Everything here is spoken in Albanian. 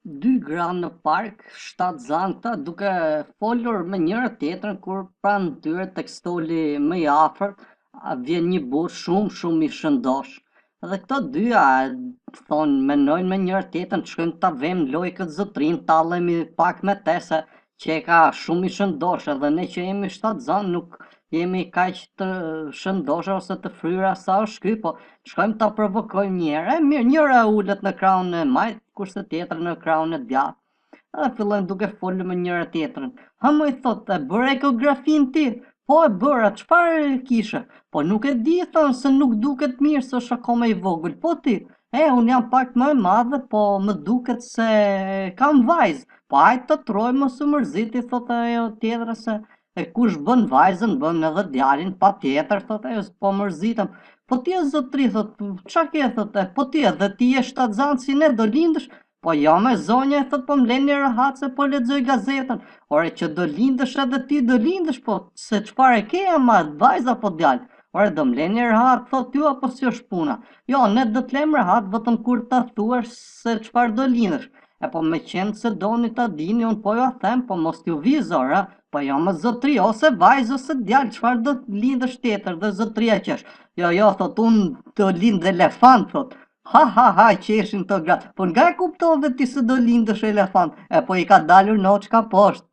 Dy gra në park, shtatë zanta, duke folur me njëra tjetrën kur pranë tyre tek stoli më i afërt vjen një burr shumë i shëndosh. Dhe këto dyja thonë, menojnë me njëra tjetrën, shkojmë ta vëmë lojë këtë zotrin, tallemi pak me te se që e ka shumë i shëndosh edhe ne që jemi shtatë zanë nuk jemi kaq të shëndoshë ose të fryra sa është ky, po shkojmë ta provokojmë një herë. E mirë, njëra ulet në krahun e majt, kurse tjetra në krahun e djathtë. Edhe fillojnë duke folur me njëra tjetrën. Ha më i thot, e bëre ekografin ti? Po e bëra, çfarë kishe? Po nuk e di, thon, se nuk duket mirë, se është akoma i vogël. Po ti? Unë jam pak më e madhe, po më duket se kam vajzë. Po hajtë të troj, mos u mërziti, thot ajo tjetra se e kush bën vajzën, bën edhe djalin, pa tjetër, thot ajo, po mërzitem. Po ti e zotri, thot, qa ke, thot, po ti edhe ti e shtatzanë si ne do lindësh? Po jo me zonja, thot, po m'len një rahat se po lexoj gazetën. Ore që do lindësh edhe ti do lindësh, po se çfarë ke ama, vajza po djalë? Ore do m'len një rahat, thot ty apo si është puna? Jo, ne do t'lem rahat vetëm kur ta thuash se çfarë do lindësh. E po me qenë se doni ta dini, unë po ja them, po mos t'ju vizor, a? Po jo me zotri, ose vajzë ose djalë, çfarë do lindësh tjetër dhe zotria qesh. Jo, thot, unë do lind elefant, thot. Ha, qeshin të gratë. Po nga e kuptove ti se do lindësh elefant? E po i ka dalur noçka poshtë.